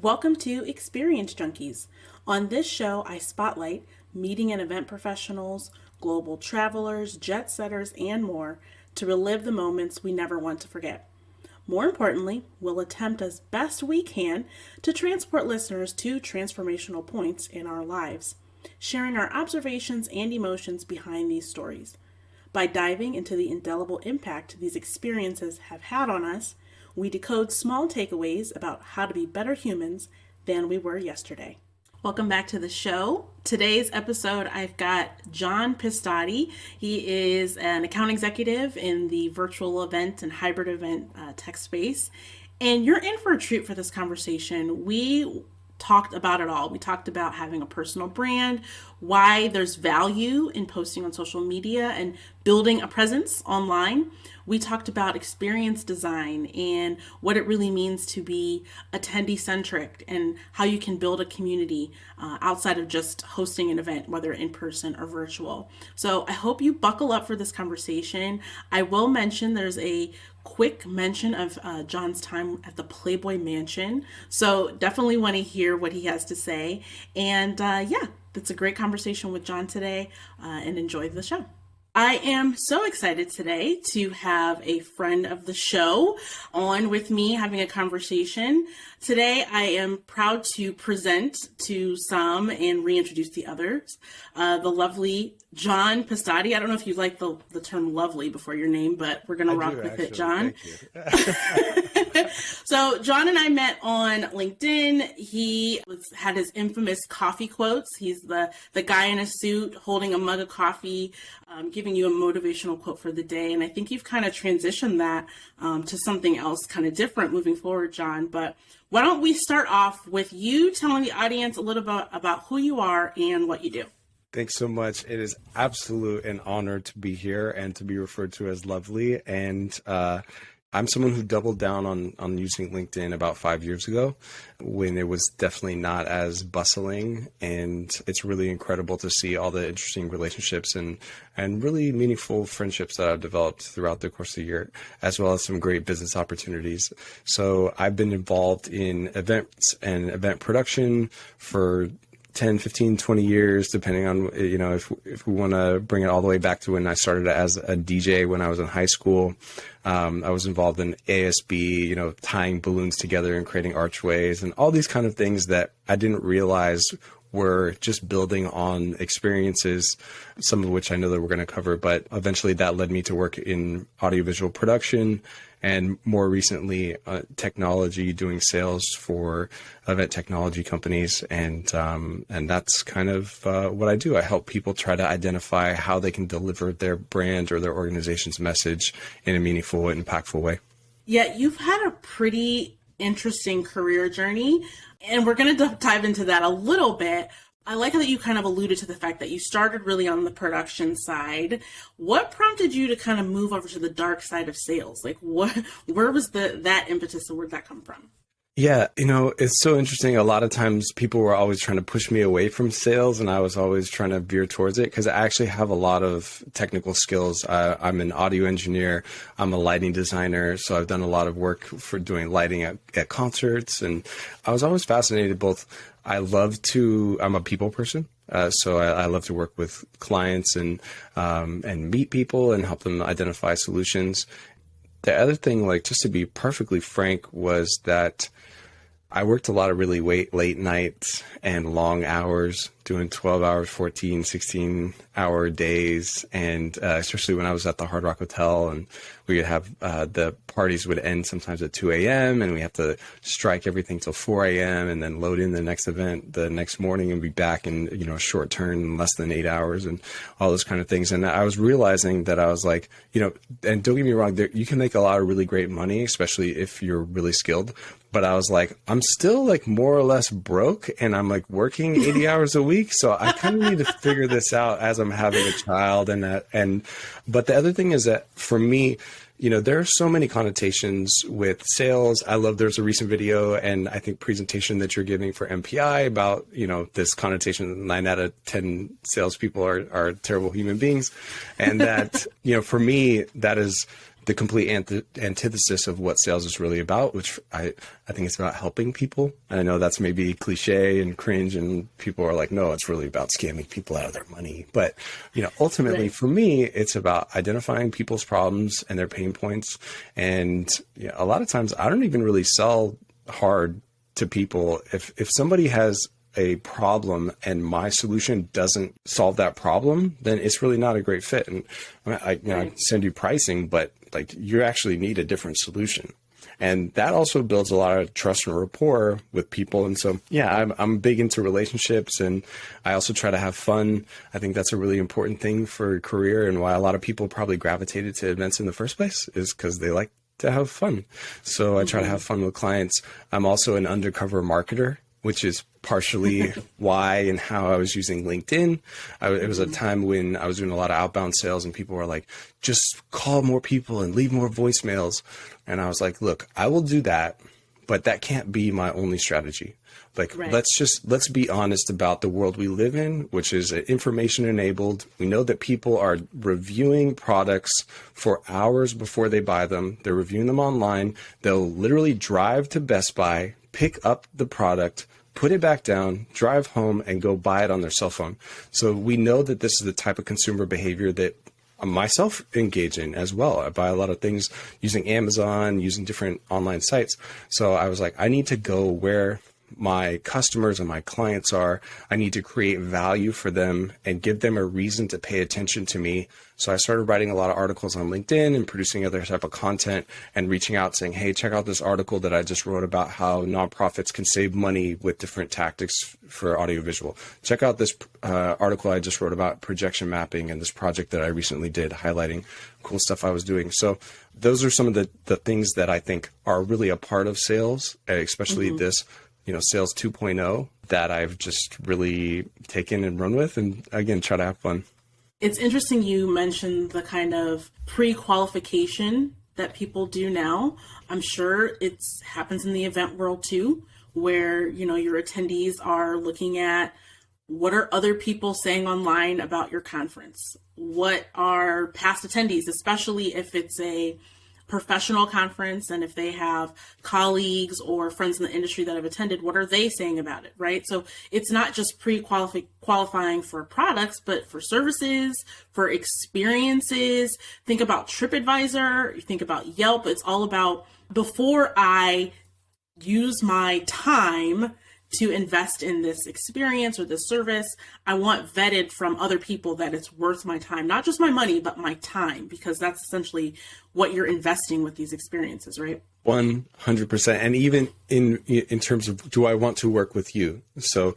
Welcome to Experience Junkies. On this show, I spotlight meeting and event professionals, global travelers, jet setters, and more to relive the moments we never want to forget. More importantly, we'll attempt as best we can to transport listeners to transformational points in our lives, sharing our observations and emotions behind these stories. By diving into the indelible impact these experiences have had on us, we decode small takeaways about how to be better humans than we were yesterday. Welcome back to the show. Today's episode, I've got John Pistotti. He is an account executive in the virtual event and hybrid event tech space. And you're in for a treat for this conversation. We talked about it all. We talked about having a personal brand, why there's value in posting on social media and building a presence online. We talked about experience design and what it really means to be attendee-centric and how you can build a community outside of just hosting an event, whether in person or virtual. So I hope you buckle up for this conversation. I will mention there's a quick mention of John's time at the Playboy Mansion. So definitely want to hear what he has to say. And that's a great conversation with John today, and enjoy the show. I am so excited today to have a friend of the show on with me having a conversation. Today, I am proud to present to some and reintroduce the others, the lovely John Pistotti. I don't know if you like the term lovely before your name, but we're going to rock with it, John. Thank you. So John and I met on LinkedIn. He had his infamous coffee quotes. He's the guy in a suit holding a mug of coffee, giving you a motivational quote for the day. And I think you've kind of transitioned that to something else kind of different moving forward, John. But why don't we start off with you telling the audience a little bit about who you are and what you do? Thanks so much. It is absolute an honor to be here and to be referred to as lovely. And I'm someone who doubled down on using LinkedIn about 5 years ago when it was definitely not as bustling. And it's really incredible to see all the interesting relationships and really meaningful friendships that I've developed throughout the course of the year, as well as some great business opportunities. So I've been involved in events and event production for 10, 15, 20 years, depending on, if we want to bring it all the way back to when I started as a DJ when I was in high school. I was involved in ASB, tying balloons together and creating archways and all these kind of things that I didn't realize were just building on experiences, some of which I know that we're going to cover, but eventually that led me to work in audiovisual production and more recently technology, doing sales for event technology companies. And that's kind of what I do. I help people try to identify how they can deliver their brand or their organization's message in a meaningful and impactful way. Yeah, you've had a pretty interesting career journey, and we're going to dive into that a little bit. I like that you kind of alluded to the fact that you started really on the production side. What prompted you to kind of move over to the dark side of sales? Like, where was that impetus, or where'd that come from? Yeah, it's so interesting. A lot of times people were always trying to push me away from sales, and I was always trying to veer towards it because I actually have a lot of technical skills. I'm an audio engineer. I'm a lighting designer. So I've done a lot of work for doing lighting at concerts. And I was always fascinated both. I'm a people person. So I love to work with clients and meet people and help them identify solutions. The other thing, just to be perfectly frank, was that I worked a lot of really late nights and long hours, doing 12 hours, 14, 16-hour days. And especially when I was at the Hard Rock Hotel, and we would have the parties would end sometimes at 2 a.m. and we have to strike everything till 4 a.m. and then load in the next event the next morning and be back in, a short turn in less than 8 hours and all those kind of things. And I was realizing that I was like, and don't get me wrong, you can make a lot of really great money, especially if you're really skilled. But I was like, I'm still more or less broke, and I'm working 80 hours a week. So I kind of need to figure this out as I'm having a child. But the other thing is that for me, there are so many connotations with sales. There's a recent video and I think presentation that you're giving for MPI about, this connotation 9 out of 10 salespeople are terrible human beings. And that, for me, that is the complete antithesis of what sales is really about, which I think it's about helping people. And I know that's maybe cliche and cringe, and people are like, no, it's really about scamming people out of their money. But, ultimately for me, it's about identifying people's problems and their pain points. And a lot of times I don't even really sell hard to people. If somebody has a problem and my solution doesn't solve that problem, then it's really not a great fit. And I send you pricing, but like you actually need a different solution. And that also builds a lot of trust and rapport with people. And so, I'm big into relationships, and I also try to have fun. I think that's a really important thing for a career, and why a lot of people probably gravitated to events in the first place is because they like to have fun. So I try to have fun with clients. I'm also an undercover marketer, which is partially why and how I was using LinkedIn. It was a time when I was doing a lot of outbound sales, and people were like, just call more people and leave more voicemails. And I was like, look, I will do that, but that can't be my only strategy. Like, let's be honest about the world we live in, which is information enabled. We know that people are reviewing products for hours before they buy them. They're reviewing them online. They'll literally drive to Best Buy, pick up the product, put it back down, drive home, and go buy it on their cell phone. So we know that this is the type of consumer behavior that myself engage in as well. I buy a lot of things using Amazon, using different online sites. So I was like, I need to go where my customers and my clients are. I need to create value for them and give them a reason to pay attention to me. So I started writing a lot of articles on LinkedIn and producing other type of content and reaching out saying, hey, check out this article that I just wrote about how nonprofits can save money with different tactics for audiovisual. Check out this article I just wrote about projection mapping and this project that I recently did highlighting cool stuff I was doing. So those are some of the things that I think are really a part of sales, especially this sales 2.0 that I've just really taken and run with, and again, try to have fun. It's interesting you mentioned the kind of pre-qualification that people do now. I'm sure it happens in the event world too, where, your attendees are looking at what are other people saying online about your conference? What are past attendees, especially if it's a professional conference, and if they have colleagues or friends in the industry that have attended, what are they saying about it, right? So it's not just qualifying for products, but for services, for experiences. Think about TripAdvisor, you think about Yelp. It's all about, before I use my time to invest in this experience or this service, I want vetted from other people that it's worth my time, not just my money, but my time, because that's essentially what you're investing with these experiences, right? 100%. And even in terms of, do I want to work with you? So,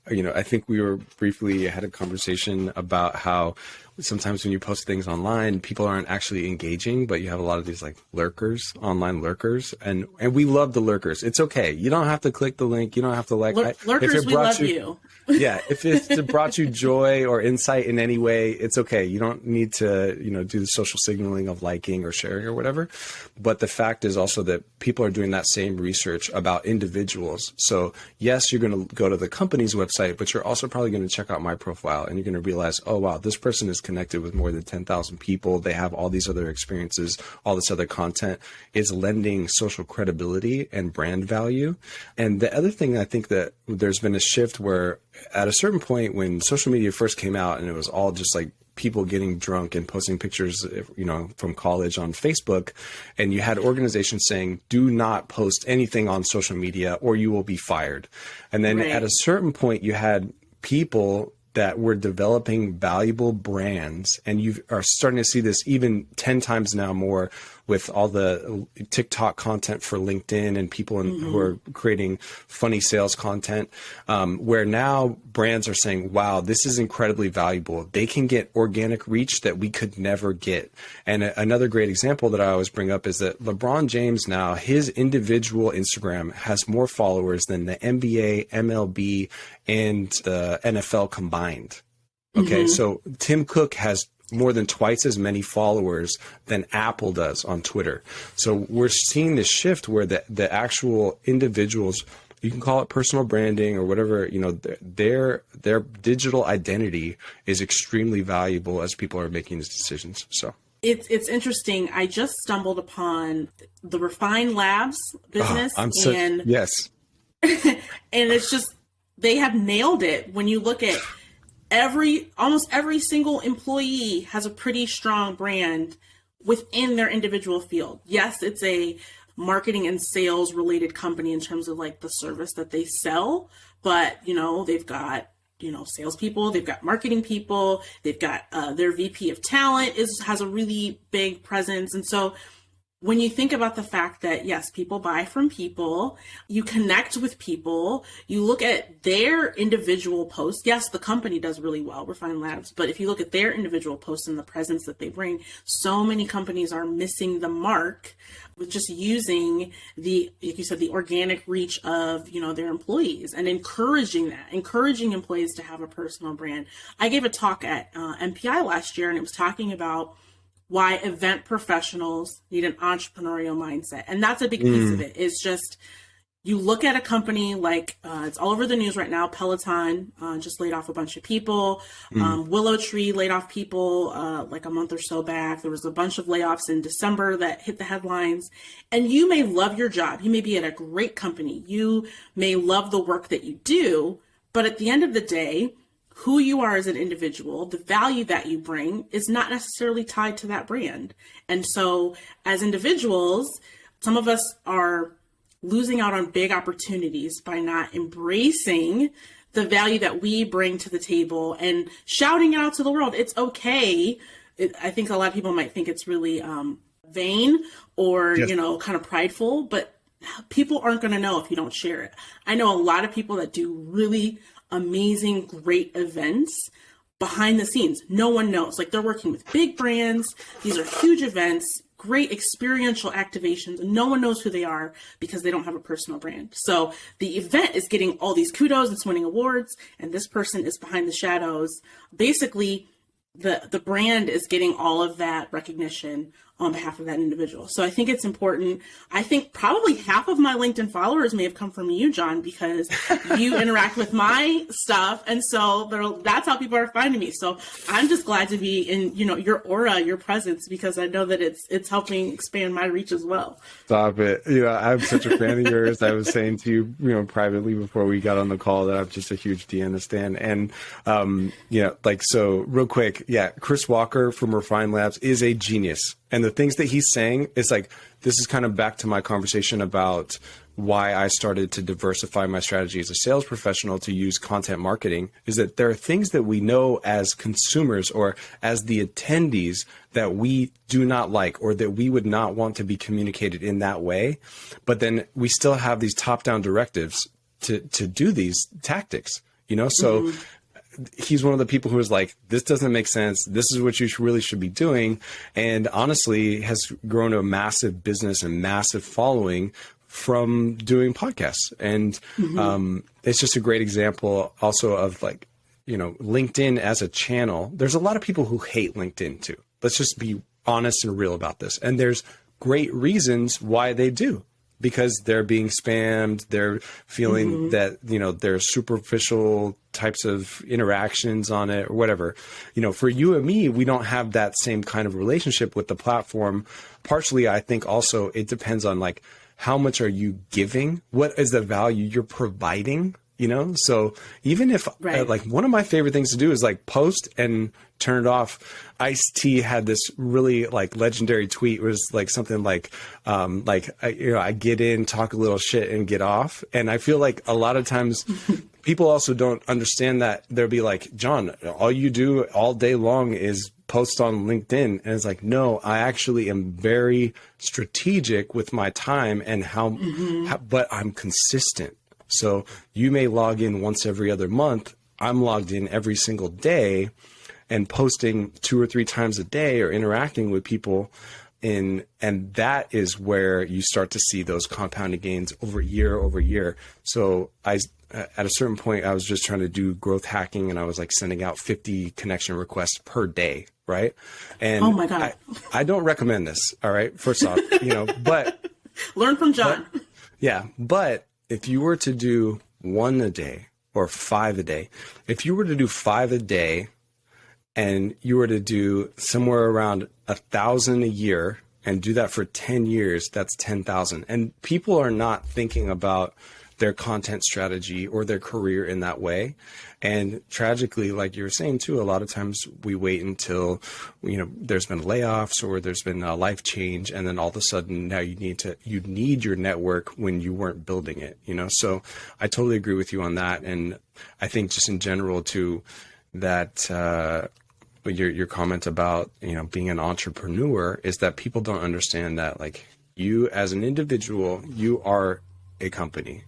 I think we were briefly had a conversation about how sometimes when you post things online, people aren't actually engaging, but you have a lot of these like lurkers, online lurkers. And we love the lurkers. It's okay. You don't have to click the link. You don't have to lurkers, we love you. Yeah. If it's brought you joy or insight in any way, it's okay. You don't need to, do the social signaling of liking or sharing or whatever. But the fact is also that people are doing that same research about individuals. So yes, you're going to go to the company's website, but you're also probably going to check out my profile, and you're going to realize, oh, wow, this person is connected with more than 10,000 people. They have all these other experiences, all this other content is lending social credibility and brand value. And the other thing, I think that there's been a shift where at a certain point when social media first came out and it was all just like people getting drunk and posting pictures, from college on Facebook, and you had organizations saying, do not post anything on social media or you will be fired. And then at a certain point you had people that were developing valuable brands, and you are starting to see this even 10 times now more with all the TikTok content for LinkedIn and people who are creating funny sales content, where now brands are saying, wow, this is incredibly valuable. They can get organic reach that we could never get. And another great example that I always bring up is that LeBron James now, his individual Instagram has more followers than the NBA, MLB, and the NFL combined. Okay, so Tim Cook has more than twice as many followers than Apple does on Twitter. So we're seeing this shift where the actual individuals, you can call it personal branding or whatever, their digital identity is extremely valuable as people are making these decisions. So It's interesting. I just stumbled upon the Refine Labs business, and yes. and it's just they have nailed it. When you look at almost every single employee has a pretty strong brand within their individual field. Yes, it's a marketing and sales related company in terms of like the service that they sell, but they've got salespeople, they've got marketing people, they've got their VP of talent has a really big presence. And so when you think about the fact that, yes, people buy from people, you connect with people, you look at their individual posts. Yes, the company does really well, Refine Labs, but if you look at their individual posts and the presence that they bring, so many companies are missing the mark with just using like you said, the organic reach of, their employees and encouraging employees to have a personal brand. I gave a talk at MPI last year, and it was talking about why event professionals need an entrepreneurial mindset. And that's a big piece of it. It's just, you look at a company like, it's all over the news right now, Peloton just laid off a bunch of people. Willow Tree laid off people like a month or so back. There was a bunch of layoffs in December that hit the headlines. And you may love your job. You may be at a great company. You may love the work that you do. But at the end of the day, who you are as an individual, the value that you bring is not necessarily tied to that brand. And so as individuals, some of us are losing out on big opportunities by not embracing the value that we bring to the table and shouting it out to the world. It's okay. I think a lot of people might think it's really vain or, Yes. Kind of prideful, but people aren't going to know if you don't share it. I know a lot of people that do really amazing, great events behind the scenes. No one knows. Like, they're working with big brands. These are huge events, great experiential activations, and no one knows who they are because they don't have a personal brand. So the event is getting all these kudos, it's winning awards, and this person is behind the shadows. Basically, the brand is getting all of that recognition on behalf of that individual. So I think it's important. I think probably half of my LinkedIn followers may have come from you, John, because you interact with my stuff. And so that's how people are finding me. So I'm just glad to be in, your aura, your presence, because I know that it's helping expand my reach as well. Stop it. I'm such a fan of yours. I was saying to you, privately before we got on the call that I'm just a huge Deanna stan. And, so real quick. Yeah. Chris Walker from Refine Labs is a genius. And the things that he's saying is like, this is kind of back to my conversation about why I started to diversify my strategy as a sales professional to use content marketing, is that there are things that we know as consumers or as the attendees that we do not like, or that we would not want to be communicated in that way. But then we still have these top-down directives to do these tactics, so he's one of the people who is like, this doesn't make sense. This is what you really should be doing. And honestly has grown a massive business and massive following from doing podcasts. And it's just a great example also of like, LinkedIn as a channel. There's a lot of people who hate LinkedIn too. Let's just be honest and real about this. And there's great reasons why they do. Because they're being spammed, they're feeling that, there's superficial types of interactions on it or whatever. For you and me, we don't have that same kind of relationship with the platform. Partially, I think also it depends on like, how much are you giving? What is the value you're providing? So even if like one of my favorite things to do is like post and turn it off. Ice-T had this really like legendary tweet. It was like something like I get in, talk a little shit and get off. And I feel like a lot of times people also don't understand that. They'll be like, John, all you do all day long is post on LinkedIn. And it's like, no, I actually am very strategic with my time and how but I'm consistent. So you may log in once every other month. I'm logged in every single day and posting 2 or 3 times a day or interacting with people. And that is where you start to see those compounding gains over year. So at a certain point, I was just trying to do growth hacking and I was like sending out 50 connection requests per day. Right. And oh my God, I don't recommend this. All right. First off, but learn from John. But if you were to do 1 a day or 5 a day, if you were to do 5 a day and you were to do somewhere around 1,000 a year and do that for 10 years, that's 10,000. And people are not thinking about their content strategy or their career in that way. And tragically, like you were saying too, a lot of times we wait until, there's been layoffs or there's been a life change. And then all of a sudden now you need your network when you weren't building it, So I totally agree with you on that. And I think just in general too, that, your comment about, being an entrepreneur is that people don't understand that, like, you as an individual, you are a company.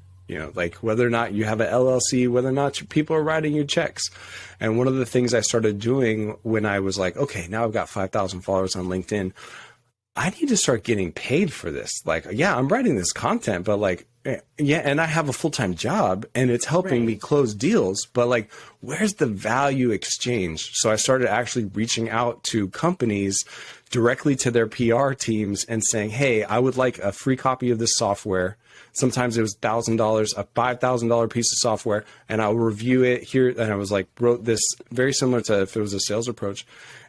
Like whether or not you have an LLC, whether or not people are writing you checks. And one of the things I started doing when I was like, okay, now I've got 5,000 followers on LinkedIn, I need to start getting paid for this. Like, yeah, I'm writing this content, but like, yeah, and I have a full-time job and it's helping me close deals, but like, where's the value exchange? So I started actually reaching out to companies directly to their PR teams and saying, hey, I would like a free copy of this software. Sometimes it was $1,000, a $5,000 piece of software, and I'll review it here. And I was like, wrote this very similar to if it was a sales approach.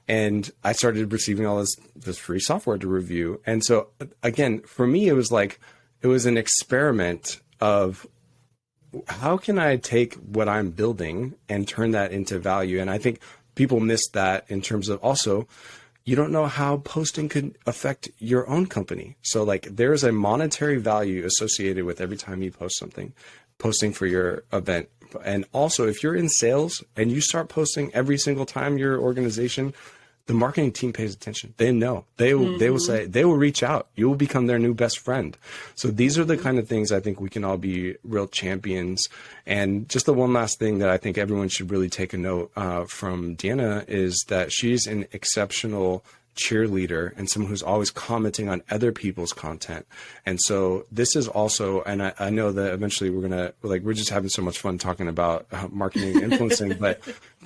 And I started receiving all this free software to review. And so again, for me, it was an experiment of how can I take what I'm building and turn that into value? And I think people miss that in terms of also, you don't know how posting could affect your own company. So like there's a monetary value associated with every time you post something, posting for your event. And also if you're in sales and you start posting every single time your organization, the marketing team pays attention. They know. They will say, they will reach out. You will become their new best friend. So these are the kind of things I think we can all be real champions. And just the one last thing that I think everyone should really take a note from Deanna is that she's an exceptional cheerleader and someone who's always commenting on other people's content. And so this is also, and I know that eventually we're just having so much fun talking about marketing and influencing, but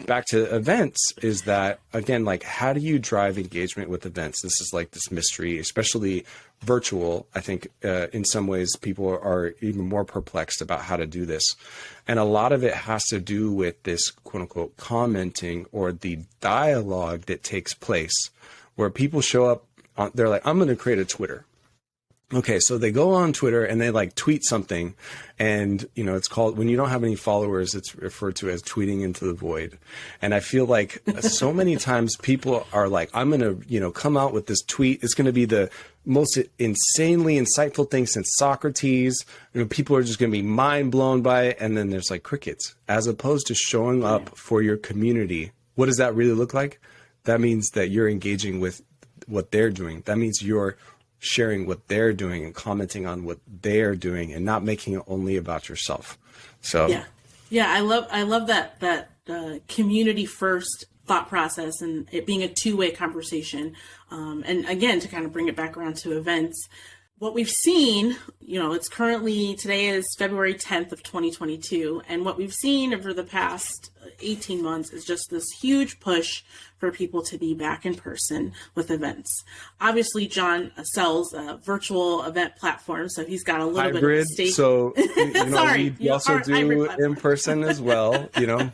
back to events is that, again, like how do you drive engagement with events? This is like this mystery, especially virtual. I think in some ways people are even more perplexed about how to do this. And a lot of it has to do with this quote unquote commenting or the dialogue that takes place where people show up, they're like, I'm going to create a Twitter. Okay, so they go on Twitter and they like tweet something and, it's called, when you don't have any followers, it's referred to as tweeting into the void. And I feel like so many times people are like, I'm going to, come out with this tweet. It's going to be the most insanely insightful thing since Socrates. People are just going to be mind blown by it. And then there's like crickets, as opposed to showing up for your community. What does that really look like? That means that you're engaging with what they're doing. That means you're sharing what they're doing and commenting on what they're doing and not making it only about yourself. So yeah, I love that community first thought process and it being a two-way conversation. And again, to kind of bring it back around to events, what we've seen, it's currently, today is February 10th of 2022. And what we've seen over the past 18 months is just this huge push for people to be back in person with events. Obviously, John sells a virtual event platform, so he's got a little bit of a stake. So we also do in person as well,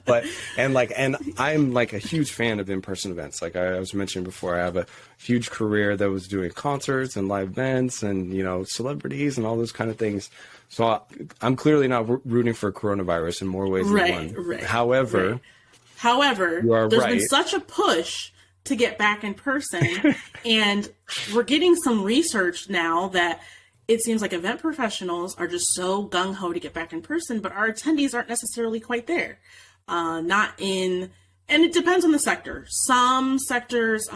but and I'm like a huge fan of in-person events. Like I was mentioning before, I have a huge career that was doing concerts and live events and celebrities and all those kind of things. So I'm clearly not rooting for coronavirus in more ways than one. Right. However, there's been such a push to get back in person, and we're getting some research now that it seems like event professionals are just so gung-ho to get back in person, but our attendees aren't necessarily quite there. And it depends on the sector. Some sectors,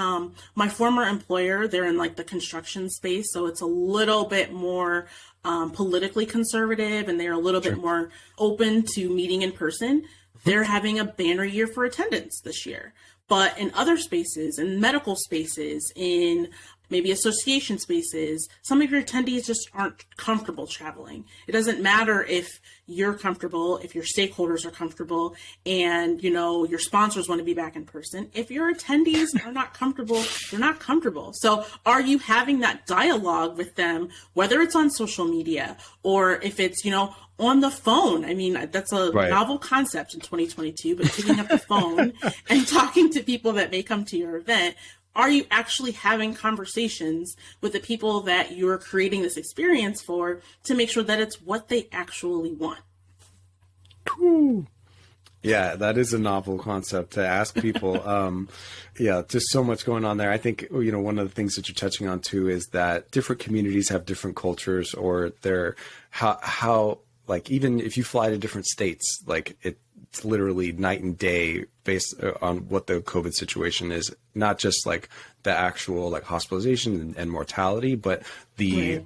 my former employer, they're in like the construction space, so it's a little bit more politically conservative, and they're a little bit more open to meeting in person. They're having a banner year for attendance this year. But in other spaces, in medical spaces, in maybe association spaces. Some of your attendees just aren't comfortable traveling. It doesn't matter if you're comfortable, if your stakeholders are comfortable, and your sponsors want to be back in person. If your attendees are not comfortable, they're not comfortable. So are you having that dialogue with them, whether it's on social media or if it's, on the phone? I mean, that's a novel concept in 2022, but picking up the phone and talking to people that may come to your event. Are you actually having conversations with the people that you're creating this experience for to make sure that it's what they actually want? Yeah, that is a novel concept to ask people. Yeah, just so much going on there. I think, one of the things that you're touching on too is that different communities have different cultures, or they're how like, even if you fly to different states, like it's literally night and day based on what the COVID situation is, not just like the actual like hospitalization and mortality, but the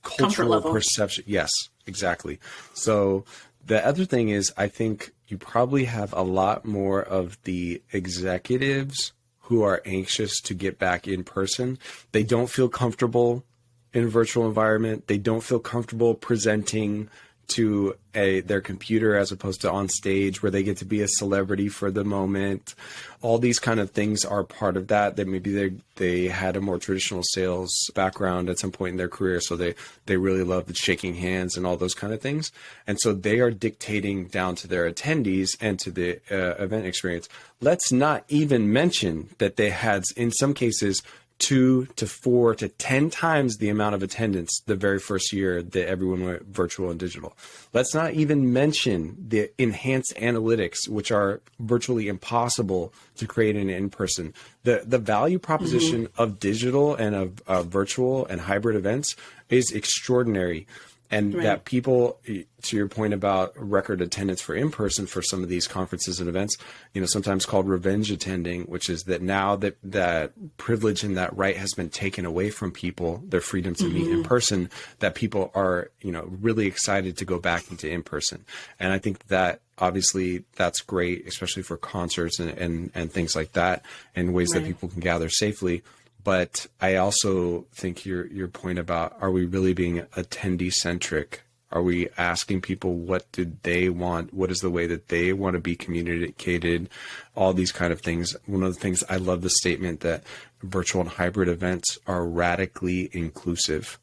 cultural perception. Yes, exactly. So the other thing is, I think you probably have a lot more of the executives who are anxious to get back in person. They don't feel comfortable in a virtual environment. They don't feel comfortable presenting to their computer as opposed to on stage, where they get to be a celebrity for the moment. All these kind of things are part of that maybe they had a more traditional sales background at some point in their career, so they really love the shaking hands and all those kind of things, and so they are dictating down to their attendees and to the event experience. Let's not even mention that they had, in some cases, 2 to 4 to 10 times the amount of attendance the very first year that everyone went virtual and digital. Let's not even mention the enhanced analytics, which are virtually impossible to create in person. The value proposition of digital and of virtual and hybrid events is extraordinary. And that people, to your point about record attendance for in-person for some of these conferences and events, sometimes called revenge attending, which is that now that privilege and that right has been taken away from people, their freedom to meet in person, that people are, really excited to go back into in-person. And I think that obviously that's great, especially for concerts and things like that, and ways that people can gather safely. But I also think your point about, are we really being attendee centric? Are we asking people what do they want? What is the way that they want to be communicated? All these kind of things. One of the things, I love the statement that virtual and hybrid events are radically inclusive.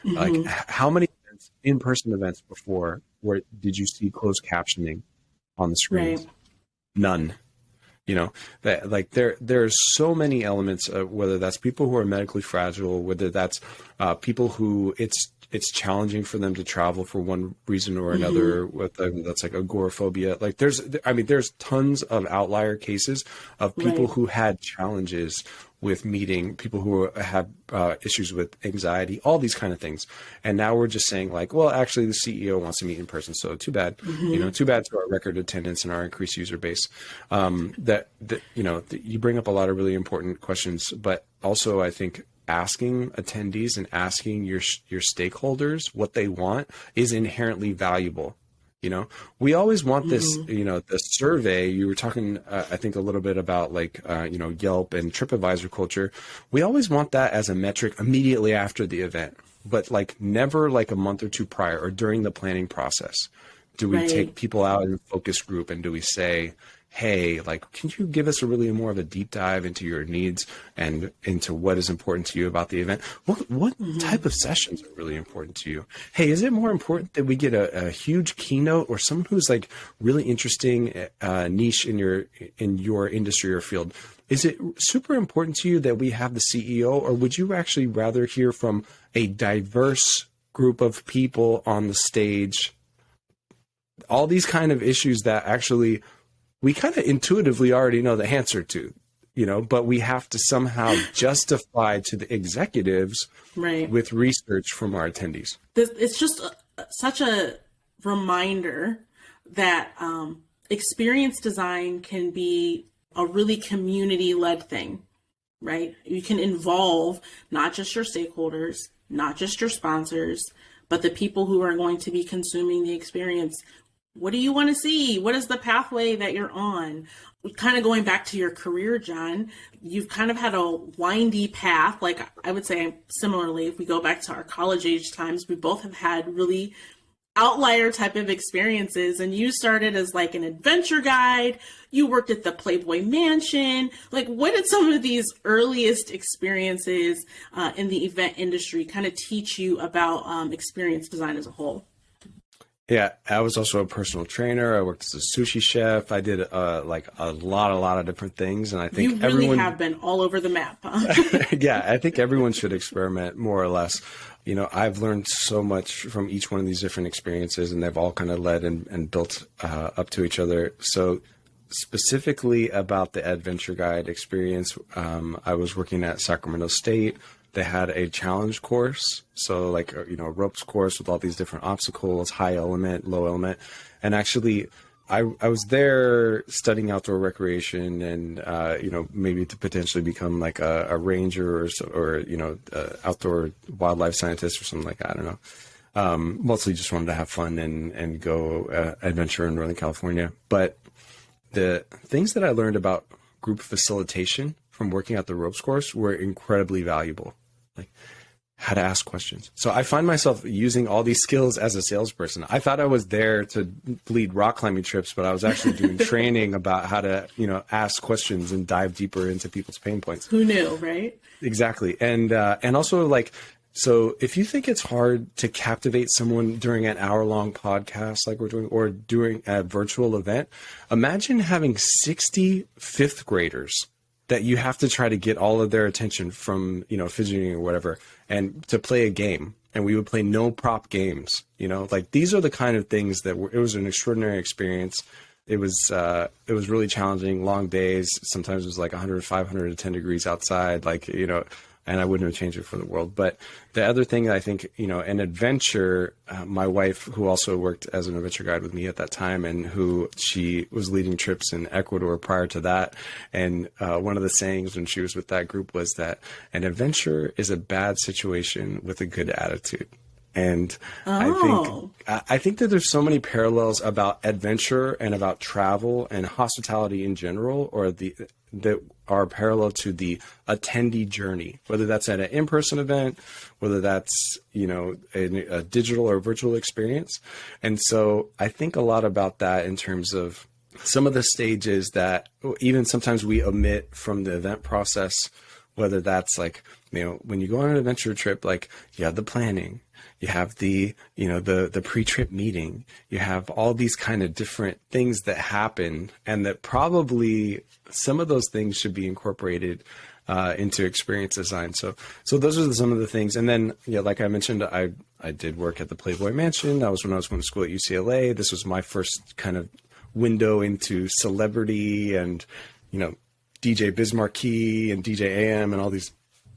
Like how many in-person events before did you see closed captioning on the screen? None. That like there's so many elements of, whether that's people who are medically fragile, whether that's people who it's challenging for them to travel for one reason or another, that's like agoraphobia. Like there's tons of outlier cases of people who had challenges with meeting, people who have issues with anxiety, all these kind of things. And now we're just saying like, well, actually the CEO wants to meet in person. So too bad, too bad to our record attendance and our increased user base. You bring up a lot of really important questions, but also I think asking attendees and asking your stakeholders what they want is inherently valuable. We always want this, the survey, you were talking, I think a little bit about like, Yelp and TripAdvisor culture. We always want that as a metric immediately after the event, but like never like a month or two prior or during the planning process. Do we take people out in a focus group and do we say, hey, like, can you give us a really more of a deep dive into your needs and into what is important to you about the event? What type of sessions are really important to you? Hey, is it more important that we get a huge keynote or someone who's like really interesting niche in your industry or field? Is it super important to you that we have the CEO, or would you actually rather hear from a diverse group of people on the stage? All these kind of issues that actually we kind of intuitively already know the answer to, but we have to somehow justify to the executives with research from our attendees. It's just such a reminder that experience design can be a really community-led thing, right? You can involve not just your stakeholders, not just your sponsors, but the people who are going to be consuming the experience What do you want to see? What is the pathway that you're on? Kind of going back to your career, John, you've kind of had a windy path. Like I would say similarly, if we go back to our college age times, we both have had really outlier type of experiences. And you started as like an adventure guide. You worked at the Playboy Mansion. Like, what did some of these earliest experiences in the event industry kind of teach you about experience design as a whole? Yeah, I was also a personal trainer. I worked as a sushi chef. I did like a lot of different things, and I think You really have been all over the map, huh? yeah, I think everyone should experiment more or less. You know, I've learned so much from each one of these different experiences, and they've all kind of led and built up to each other. So specifically about the Adventure Guide experience, I was working at Sacramento State. They had a challenge course. So like, you know, a ropes course with all these different obstacles, high element, low element. And actually, I was there studying outdoor recreation and, you know, maybe to potentially become like a ranger or you know, outdoor wildlife scientist or something like that. I don't know. Mostly just wanted to have fun and go adventure in Northern California. But the things that I learned about group facilitation from working at the ropes course were incredibly valuable. Like how to ask questions. So I find myself using all these skills as a salesperson. I thought I was there to lead rock climbing trips, but I was actually doing training about how to, you know, ask questions and dive deeper into people's pain points. Who knew, right? Exactly. And also like, so if you think it's hard to captivate someone during an hour-long podcast like we're doing, or during a virtual event, imagine having 60 fifth graders that you have to try to get all of their attention from, you know, fidgeting or whatever, and to play a game. And we would play no prop games, you know, like these are the kind of things that it was an extraordinary experience. It was really challenging, long days. Sometimes it was like 105, 110 degrees outside, like, you know, and I wouldn't have changed it for the world. But the other thing that I think, you know, an adventure, my wife, who also worked as an adventure guide with me at that time, and who she was leading trips in Ecuador prior to that. And one of the sayings when she was with that group was that an adventure is a bad situation with a good attitude. And I think that there's so many parallels about adventure and about travel and hospitality in general, or that are parallel to the attendee journey, whether that's at an in-person event, whether that's, you know, a digital or virtual experience. And so I think a lot about that in terms of some of the stages that even sometimes we omit from the event process, whether that's like, you know, when you go on an adventure trip, like you have the planning, you have the, you know, the pre-trip meeting, you have all these kind of different things that happen, and that probably some of those things should be incorporated into experience design. So those are some of the things. And then, yeah, like I mentioned, I did work at the Playboy Mansion. That was when I was going to school at UCLA. This was my first kind of window into celebrity and, you know, DJ Biz Markie and DJ AM and all these,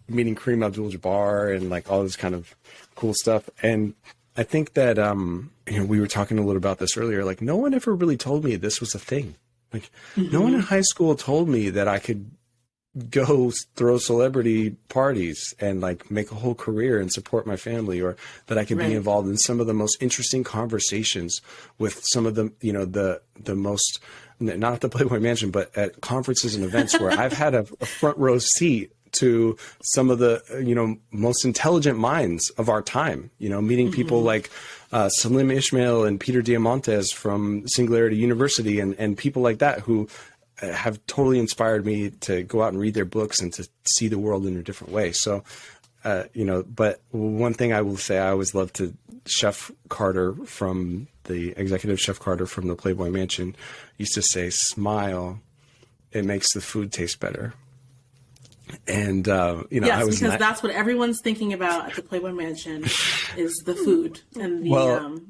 meeting Kareem Abdul-Jabbar and like all this kind of cool stuff. And I think that, you know, we were talking a little about this earlier, like no one ever really told me this was a thing. Like no one in high school told me that I could go throw celebrity parties and like make a whole career and support my family, or that I could be involved in some of the most interesting conversations with some of the, you know, the most, not at the Playboy Mansion, but at conferences and events where I've had a front row seat to some of the, you know, most intelligent minds of our time, you know, meeting people like Salim Ismail and Peter Diamandis from Singularity University and people like that who have totally inspired me to go out and read their books and to see the world in a different way. So, you know, but one thing I will say, I always loved to Chef Carter from the executive Chef Carter from the Playboy Mansion used to say, smile, it makes the food taste better. And, you know, yes, because that's what everyone's thinking about at the Playboy Mansion is the food and the, well,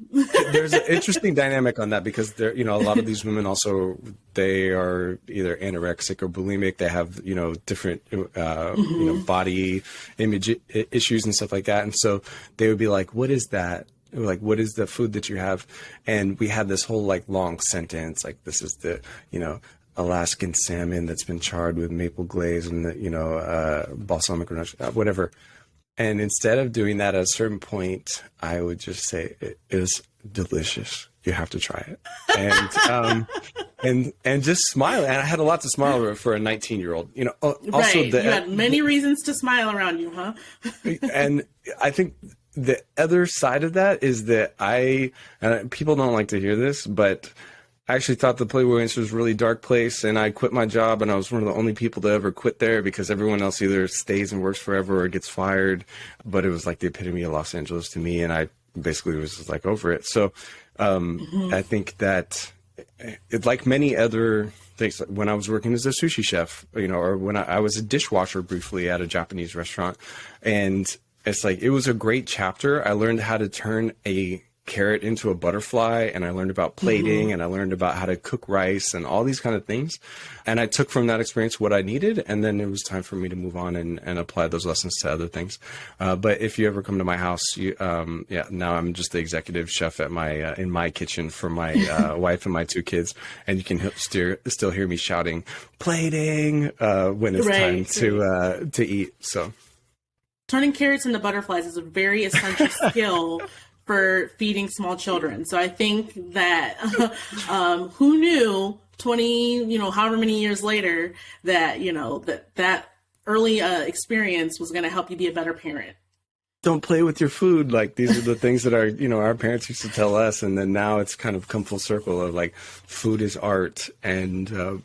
there's an interesting dynamic on that because there, you know, a lot of these women also, they are either anorexic or bulimic. They have, you know, different, you know, body image issues and stuff like that. And so they would be like, what is that? Like, what is the food that you have? And we had this whole like long sentence, like this is the, you know, Alaskan salmon that's been charred with maple glaze and the, you know, balsamic grenache, whatever. And instead of doing that at a certain point, I would just say it is delicious. You have to try it. And just smile. And I had a lot to smile over for a 19-year-old. You know, also right. You had many reasons to smile around you, huh? And I think the other side of that is that and people don't like to hear this, but I actually thought the Playboy Mansion was a really dark place, and I quit my job, and I was one of the only people to ever quit there because everyone else either stays and works forever or gets fired. But it was like the epitome of Los Angeles to me, and I basically was just like over it. So I think that like many other things, when I was working as a sushi chef, you know, or when I was a dishwasher briefly at a Japanese restaurant, and it's like, it was a great chapter. I learned how to turn a carrot into a butterfly, and I learned about plating, and I learned about how to cook rice and all these kind of things. And I took from that experience what I needed, and then it was time for me to move on and apply those lessons to other things. But if you ever come to my house, now I'm just the executive chef at my in my kitchen for my wife and my 2 kids, and you can still hear me shouting plating when it's time to eat. So turning carrots into butterflies is a very essential skill for feeding small children. So I think that who knew 20, however many years later that, that early experience was going to help you be a better parent. Don't play with your food. Like, these are the things that our parents used to tell us. And then now it's kind of come full circle of like, food is art. So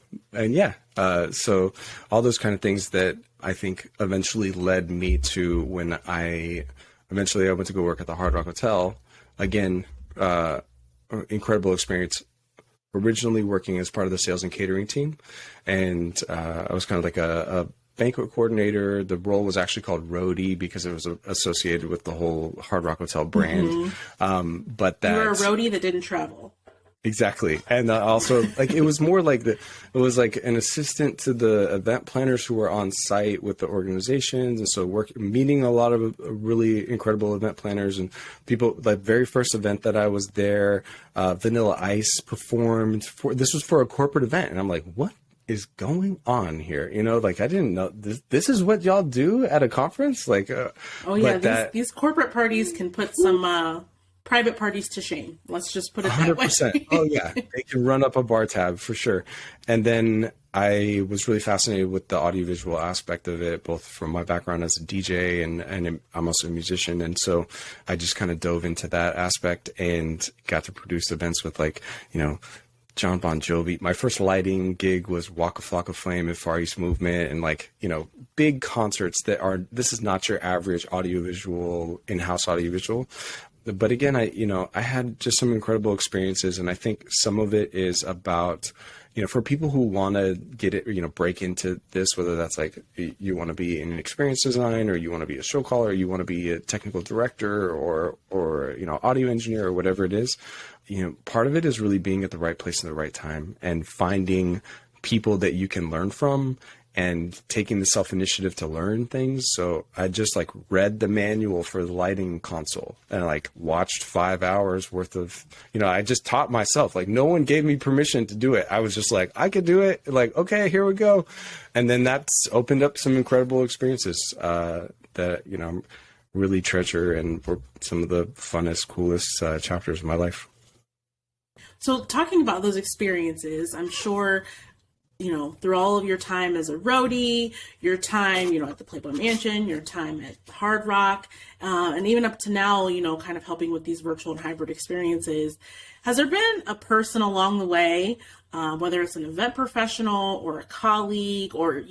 all those kind of things that I think eventually led me to when I went to go work at the Hard Rock Hotel. Again, incredible experience. Originally working as part of the sales and catering team. And I was kind of like a banquet coordinator. The role was actually called roadie because it was associated with the whole Hard Rock Hotel brand. But that, you were a roadie that didn't travel. Exactly. And also, like, it was more like it was like an assistant to the event planners who were on site with the organizations. And so meeting a lot of really incredible event planners and people. Like, very first event that I was there, Vanilla Ice performed this was for a corporate event. And I'm like, what is going on here? Like, I didn't know this is what y'all do at a conference. Like, these corporate parties can put some, private parties to shame. Let's just put it that 100%. way. Oh yeah, they can run up a bar tab for sure. And then I was really fascinated with the audiovisual aspect of it, both from my background as a DJ and I'm also a musician. And so I just kind of dove into that aspect and got to produce events with John Bon Jovi. My first lighting gig was Waka Flocka Flame and Far East Movement, and big concerts this is not your average audiovisual, in-house audiovisual. But again, I had just some incredible experiences, and I think some of it is about, for people who want to get it, break into this, whether that's like you want to be in experience design, or you want to be a show caller, or you want to be a technical director, or audio engineer, or whatever it is. Part of it is really being at the right place at the right time and finding people that you can learn from and taking the self-initiative to learn things. So I just read the manual for the lighting console and watched 5 hours worth of, I just taught myself. No one gave me permission to do it. I was just I could do it. Okay, here we go. And then that's opened up some incredible experiences that, really treasure and were some of the funnest, coolest chapters of my life. So talking about those experiences, I'm sure, through all of your time as a roadie, your time, at the Playboy Mansion, your time at Hard Rock, and even up to now, kind of helping with these virtual and hybrid experiences, has there been a person along the way, whether it's an event professional or a colleague or,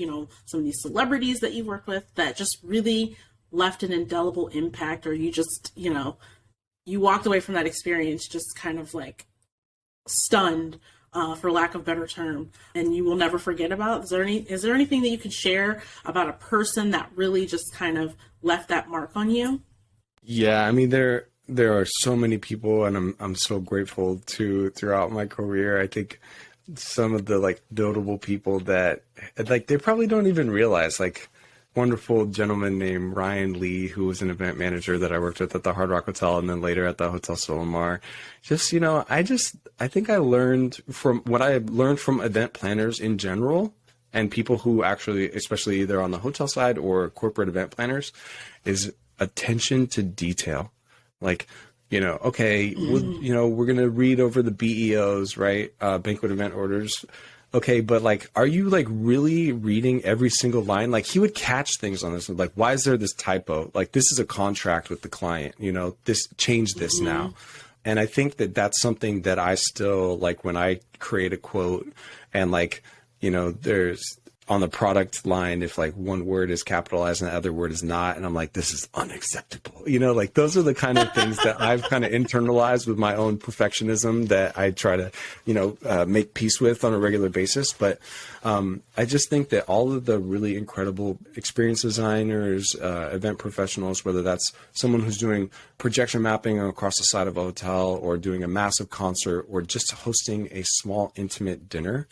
some of these celebrities that you work with that just really left an indelible impact, or you just, you walked away from that experience just kind of stunned, for lack of a better term, and you will never forget about? Is there anything that you could share about a person that really just kind of left that mark on you? Yeah, I mean, there are so many people, and I'm so grateful to throughout my career. I think some of the notable people that they probably don't even realize, wonderful gentleman named Ryan Lee, who was an event manager that I worked with at the Hard Rock Hotel and then later at the Hotel Solimar. Just, I think I learned from what I learned from event planners in general and people who actually, especially either on the hotel side or corporate event planners, is attention to detail. Okay, we're going to read over the BEOs, right? Banquet event orders. Okay, but like, are you like really reading every single line? Like he would catch things on this. Like, why is there this typo? Like, this is a contract with the client, change this now. And I think that that's something that I still like when I create a quote and like, there's on the product line, if like one word is capitalized and the other word is not, and I'm like, this is unacceptable. Like those are the kind of things that I've kind of internalized with my own perfectionism that I try to, make peace with on a regular basis. But I just think that all of the really incredible experience designers, event professionals, whether that's someone who's doing projection mapping across the side of a hotel or doing a massive concert or just hosting a small intimate dinner,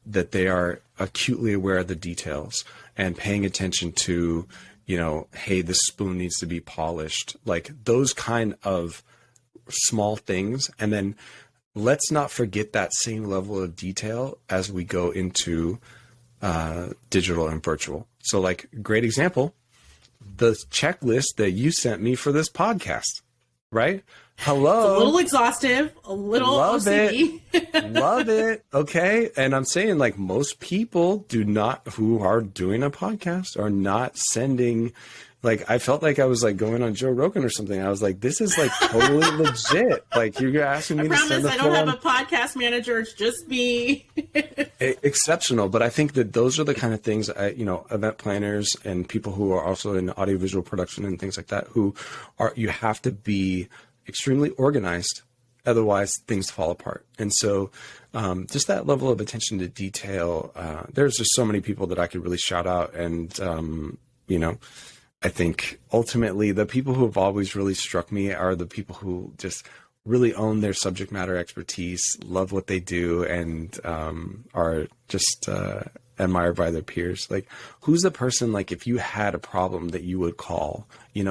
that they are acutely aware of the details and paying attention to, hey, this spoon needs to be polished, like those kind of small things. And then let's not forget that same level of detail as we go into digital and virtual. So like, great example, the checklist that you sent me for this podcast, right? Hello. It's a little exhaustive, a little Love OCD. it. Love it. Okay. And I'm saying like most people who are doing a podcast are not sending, like, I felt like I was like going on Joe Rogan or something. I was like, this is like totally legit. Like you're asking me to send I don't have a podcast manager. It's just me. Exceptional. But I think that those are the kind of things, event planners and people who are also in audiovisual production and things like that, you have to be extremely organized. Otherwise things fall apart. And so just that level of attention to detail, there's just so many people that I could really shout out. And, I think ultimately the people who have always really struck me are the people who just really own their subject matter expertise, love what they do, and are just admired by their peers. Like, who's the person, like, if you had a problem that you would call, be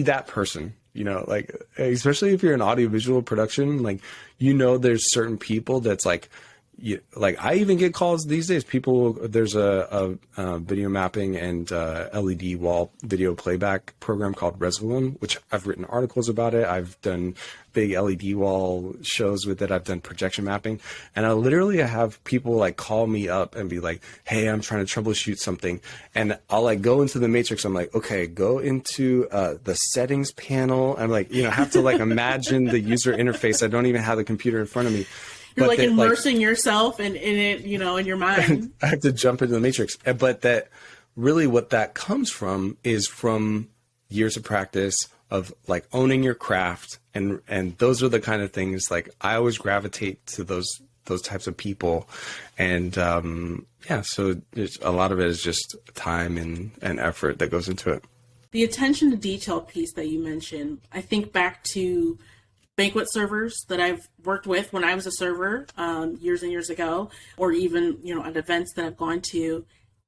that person. Like, especially if you're in audiovisual production, like, there's certain people that's like, I even get calls these days. There's a video mapping and LED wall video playback program called Resolution, which I've written articles about it. I've done big LED wall shows with it. I've done projection mapping, and I literally have people like call me up and be like, "Hey, I'm trying to troubleshoot something," and I'll like go into the matrix. I'm like, "Okay, go into the settings panel." I'm like, have to like imagine the user interface. I don't even have the computer in front of me. You're like immersing yourself in it, in your mind. I have to jump into the matrix. But that really what that comes from is from years of practice of like owning your craft. And those are the kind of things like I always gravitate to those types of people. And so a lot of it is just time and effort that goes into it. The attention to detail piece that you mentioned, I think back to banquet servers that I've worked with when I was a server years and years ago, or even, at events that I've gone to,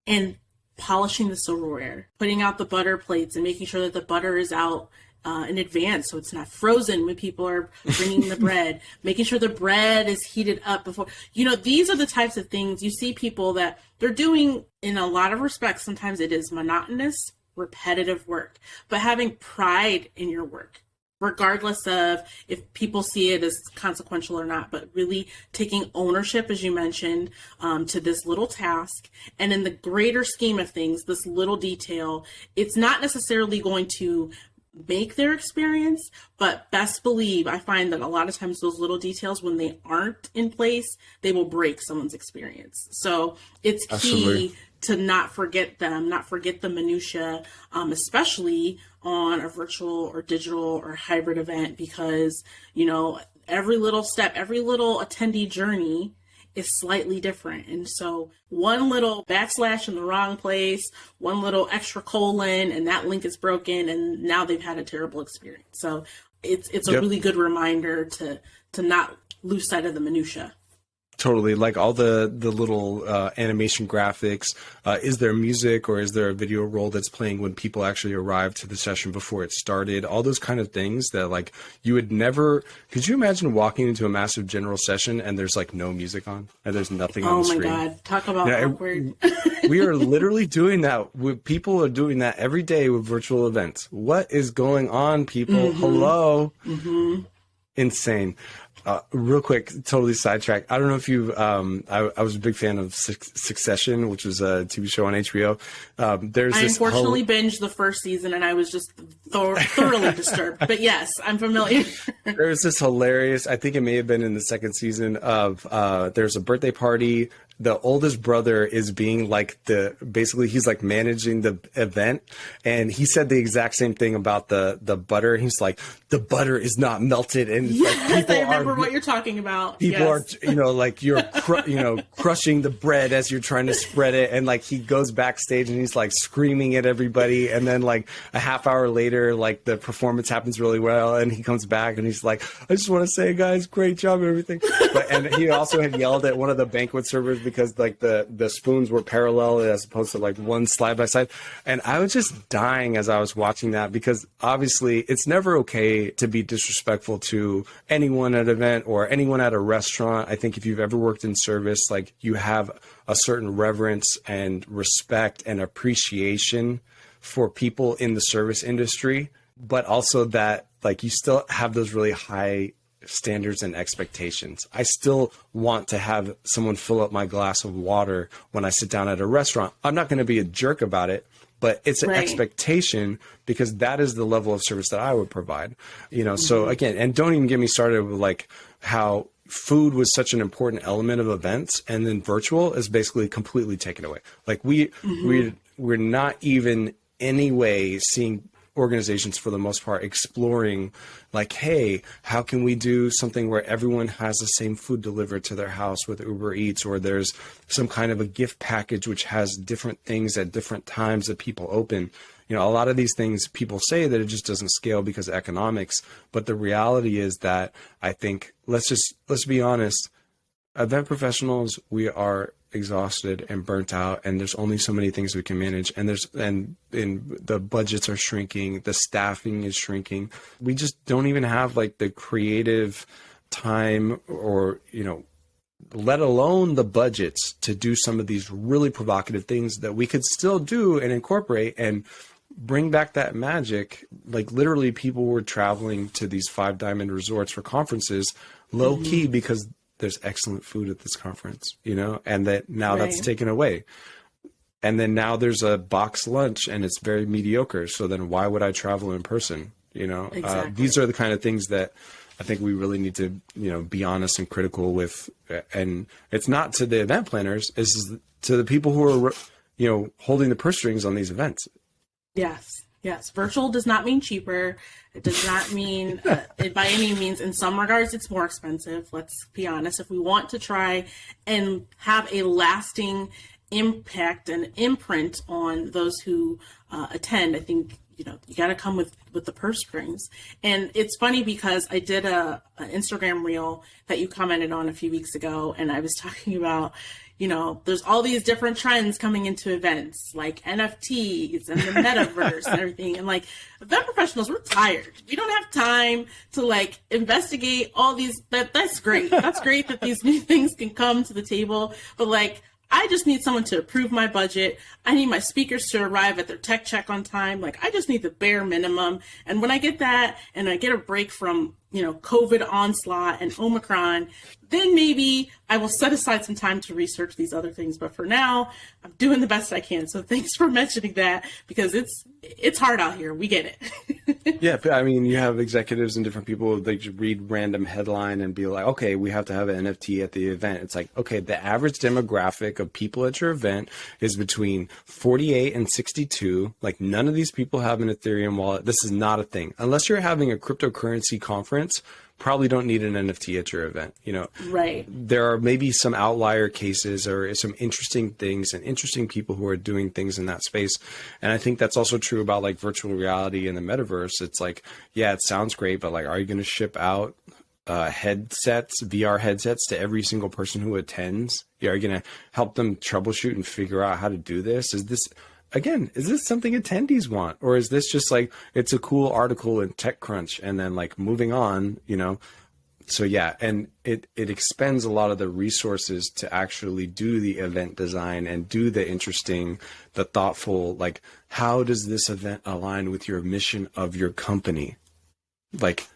and polishing the silverware, putting out the butter plates and making sure that the butter is out in advance so it's not frozen when people are bringing the bread, making sure the bread is heated up before, these are the types of things you see people that they're doing in a lot of respects. Sometimes it is monotonous, repetitive work, but having pride in your work, regardless of if people see it as consequential or not, but really taking ownership, as you mentioned, to this little task. And in the greater scheme of things, this little detail, it's not necessarily going to make their experience, but best believe, I find that a lot of times those little details, when they aren't in place, they will break someone's experience. So it's key. Absolutely. To not forget them, not forget the minutia, especially on a virtual or digital or hybrid event, because, every little step, every little attendee journey is slightly different. And so one little backslash in the wrong place, one little extra colon, and that link is broken, and now they've had a terrible experience. So it's a really good reminder to not lose sight of the minutia. Totally. Like all the little animation graphics. Is there music or is there a video roll that's playing when people actually arrive to the session before it started? All those kind of things that like you would never. Could you imagine walking into a massive general session and there's like no music on and there's nothing on the screen? Oh my God. Talk about awkward. We are literally doing that. People are doing that every day with virtual events. What is going on, people? Hello. Insane. Real quick, totally sidetracked. I don't know if you've, I was a big fan of Succession, which was a TV show on HBO. I unfortunately binged the first season and I was just thoroughly disturbed. But yes, I'm familiar. There's this hilarious, I think it may have been in the second season of, there's a birthday party. The oldest brother is being like basically he's like managing the event. And he said the exact same thing about the butter. He's like, the butter is not melted. And yes, like, I remember what you're talking about. People are, like you're, crushing the bread as you're trying to spread it. And like he goes backstage and he's like screaming at everybody. And then like a half hour later, like the performance happens really well. And he comes back and he's like, I just want to say, guys, great job and everything. And he also had yelled at one of the banquet servers because like the spoons were parallel as opposed to like one side by side. And I was just dying as I was watching that because obviously it's never okay to be disrespectful to anyone at an event or anyone at a restaurant. I think if you've ever worked in service, like you have a certain reverence and respect and appreciation for people in the service industry, but also that like you still have those really high standards and expectations. I still want to have someone fill up my glass of water when I sit down at a restaurant. I'm not going to be a jerk about it, but it's an expectation because that is the level of service that I would provide. So again, and don't even get me started with like how food was such an important element of events and then virtual is basically completely taken away. Like we're not even any way seeing organizations for the most part exploring like, hey, how can we do something where everyone has the same food delivered to their house with Uber Eats, or there's some kind of a gift package which has different things at different times that people open. A lot of these things people say that it just doesn't scale because of economics, but the reality is that I think let's be honest, event professionals, we are exhausted and burnt out, and there's only so many things we can manage, and the budgets are shrinking, the staffing is shrinking. We just don't even have like the creative time or let alone the budgets to do some of these really provocative things that we could still do and incorporate and bring back that magic. Like literally people were traveling to these 5 diamond resorts for conferences low key because there's excellent food at this conference, and that now that's taken away. And then now there's a box lunch and it's very mediocre. So then why would I travel in person? Exactly. These are the kind of things that I think we really need to, be honest and critical with. And it's not to the event planners, it's to the people who are, holding the purse strings on these events. Yes. Virtual does not mean cheaper. It does not mean by any means. In some regards, it's more expensive. Let's be honest. If we want to try and have a lasting impact and imprint on those who attend, I think, you got to come with the purse strings. And it's funny because I did an Instagram reel that you commented on a few weeks ago, and I was talking about, there's all these different trends coming into events like NFTs and the metaverse and everything. And like event professionals, we're tired. We don't have time to like investigate all these. That's great. That's great that these new things can come to the table. But like, I just need someone to approve my budget. I need my speakers to arrive at their tech check on time. Like I just need the bare minimum. And when I get that and I get a break from, COVID onslaught and Omicron, then maybe I will set aside some time to research these other things. But for now, I'm doing the best I can. So thanks for mentioning that because it's hard out here. We get it. Yeah. I mean, you have executives and different people, they just read random headline and be like, okay, we have to have an NFT at the event. It's like, okay, the average demographic of people at your event is between 48 and 62. Like none of these people have an Ethereum wallet. This is not a thing. Unless you're having a cryptocurrency conference, probably don't need an NFT at your event. Right. There are maybe some outlier cases or some interesting things and interesting people who are doing things in that space. And I think that's also true about like virtual reality and the metaverse. It's like, yeah, it sounds great, but like, are you going to ship out VR headsets to every single person who attends? Are you going to help them troubleshoot and figure out how to do this? Is this something attendees want? Or is this just like, it's a cool article in TechCrunch and then like moving on, So yeah, and it expends a lot of the resources to actually do the event design and do the interesting, the thoughtful, like, how does this event align with your mission of your company? Like,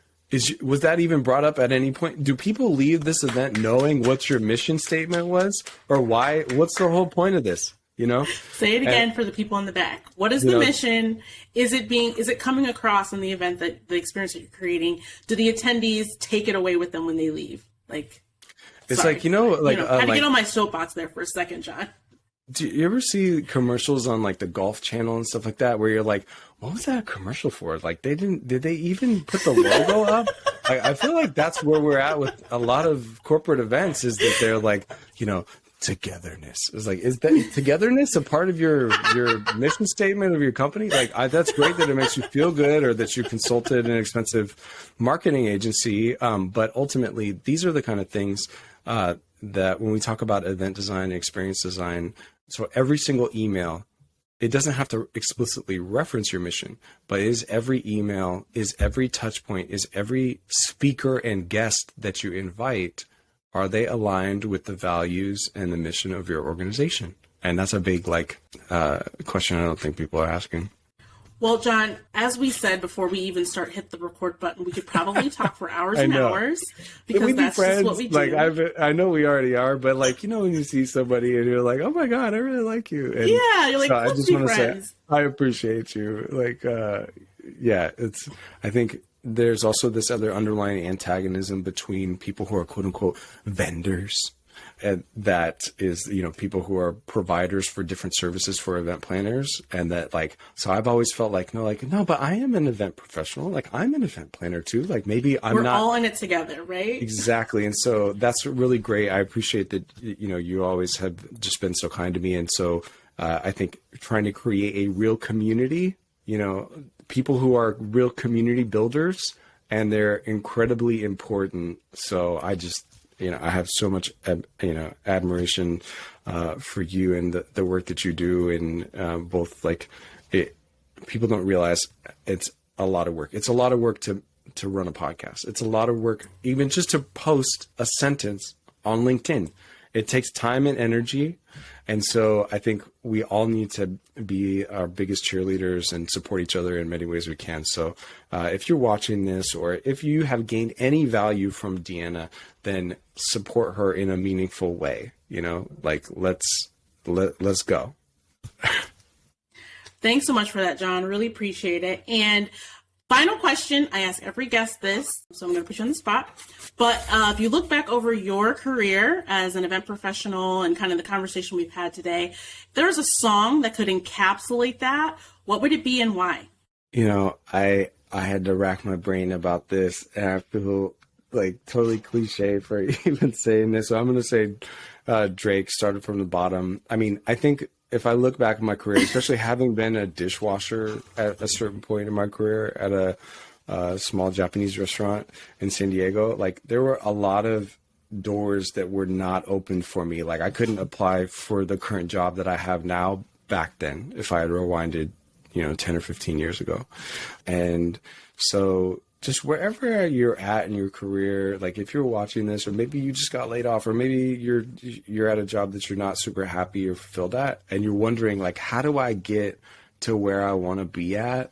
was that even brought up at any point? Do people leave this event knowing what your mission statement was, or why? What's the whole point of this? Say it again for the people in the back. What is the mission? Is it coming across in the event, that the experience that you're creating? Do the attendees take it away with them when they leave? Like, it's sorry. like, I had to get on my soapbox there for a second, John. Do you ever see commercials on like the Golf Channel and stuff like that, where you're like, what was that commercial for? Like, did they even put the logo up? I feel like that's where we're at with a lot of corporate events, is that they're like, togetherness. It's like, is that togetherness a part of your mission statement of your company? Like, that's great that it makes you feel good, or that you consulted an expensive marketing agency. But ultimately, these are the kind of things that when we talk about event design and experience design, so every single email, it doesn't have to explicitly reference your mission, but is every email, is every touch point, is every speaker and guest that you invite, are they aligned with the values and the mission of your organization? And that's a big question I don't think people are asking. Well, John, as we said before we even hit the record button, we could probably talk for hours and hours, because that's just what we do. Like, I know we already are, but like, when you see somebody and you're like, oh my God, I really like you. And yeah, you're like, so I just want to say, I appreciate you. Like, I think there's also this other underlying antagonism between people who are quote unquote vendors, and that is, people who are providers for different services for event planners. And that so I've always felt no, but I am an event professional. Like, I'm an event planner too. Like, maybe we're not all in it together, right? Exactly. And so that's really great. I appreciate that, you always have just been so kind to me. And so I think trying to create a real community, people who are real community builders, and they're incredibly important. So I just, I have so much, admiration for you and the work that you do. And both people don't realize it's a lot of work. It's a lot of work to run a podcast. It's a lot of work, even just to post a sentence on LinkedIn. It takes time and energy. And so I think we all need to be our biggest cheerleaders and support each other in many ways we can. So if you're watching this, or if you have gained any value from Deanna, then support her in a meaningful way. Let's go. Thanks so much for that, John. Really appreciate it. And final question, I ask every guest this, so I'm going to put you on the spot. But if you look back over your career as an event professional and kind of the conversation we've had today, if there's a song that could encapsulate that, what would it be and why? I had to rack my brain about this, and I feel like totally cliche for even saying this. So I'm going to say Drake, Started from the Bottom. I mean, I think if I look back at my career, especially having been a dishwasher at a certain point in my career at a small Japanese restaurant in San Diego, there were a lot of doors that were not open for me. Like, I couldn't apply for the current job that I have now back then if I had rewinded, 10 or 15 years ago. And so just wherever you're at in your career, if you're watching this, or maybe you just got laid off, or maybe you're at a job that you're not super happy or fulfilled at, and you're wondering, how do I get to where I want to be at?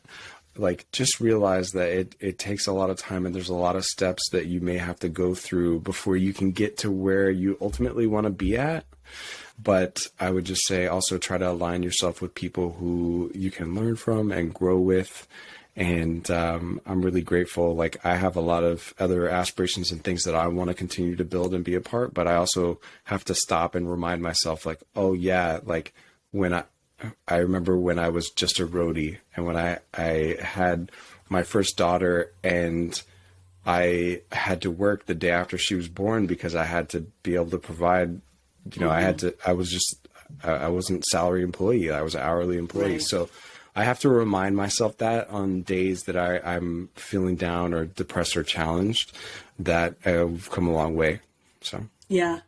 Just realize that it takes a lot of time, and there's a lot of steps that you may have to go through before you can get to where you ultimately want to be at. But I would just say also try to align yourself with people who you can learn from and grow with. And I'm really grateful. I have a lot of other aspirations and things that I want to continue to build and be a part, but I also have to stop and remind myself, oh yeah, when I remember when I was just a roadie, and when I had my first daughter, and I had to work the day after she was born because I had to be able to provide, I wasn't salary employee. I was an hourly employee. Right. So I have to remind myself that on days that I'm feeling down or depressed or challenged, that I've come a long way. So Yeah.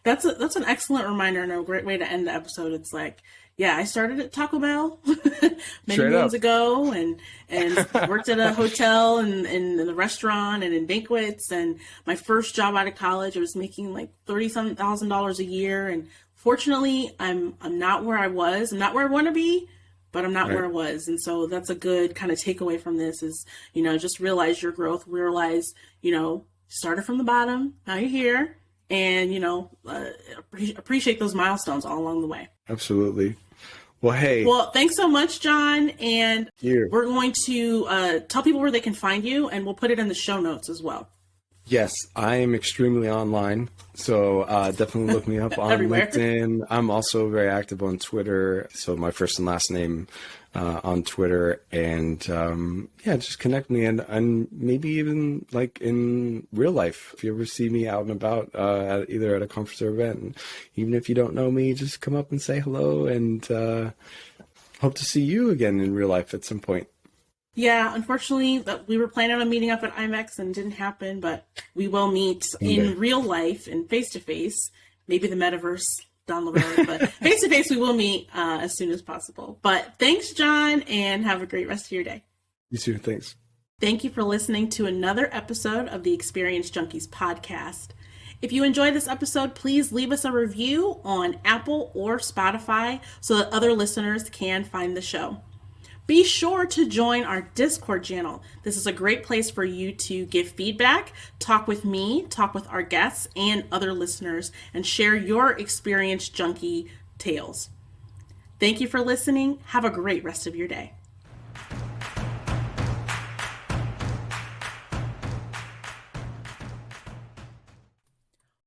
That's an excellent reminder and a great way to end the episode. It's like, yeah, I started at Taco Bell many moons ago, and worked at a hotel and in the restaurant and in banquets. And my first job out of college, I was making like $30,000 a year. And fortunately, I'm not where I was. I'm not where I want to be, but I'm not where I was. And so that's a good kind of takeaway from this is, just realize your growth, realize, started from the bottom, now you're here, and, appreciate those milestones all along the way. Absolutely. Well, hey. Well, thanks so much, John. And Here. We're going to tell people where they can find you, and we'll put it in the show notes as well. Yes, I am extremely online. So definitely look me up on LinkedIn. I'm also very active on Twitter. So my first and last name on Twitter. And just connect me. And maybe even like in real life, if you ever see me out and about, either at a conference or event, and even if you don't know me, just come up and say hello. And hope to see you again in real life at some point. Yeah, unfortunately, we were planning on meeting up at IMEX and it didn't happen, but we will meet in real life and face-to-face, maybe the metaverse down the road, but face-to-face we will meet as soon as possible. But thanks, John, and have a great rest of your day. You too, thanks. Thank you for listening to another episode of the Experience Junkies podcast. If you enjoyed this episode, please leave us a review on Apple or Spotify so that other listeners can find the show. Be sure to join our Discord channel. This is a great place for you to give feedback, talk with me, talk with our guests and other listeners, and share your Experience Junkie tales. Thank you for listening. Have a great rest of your day.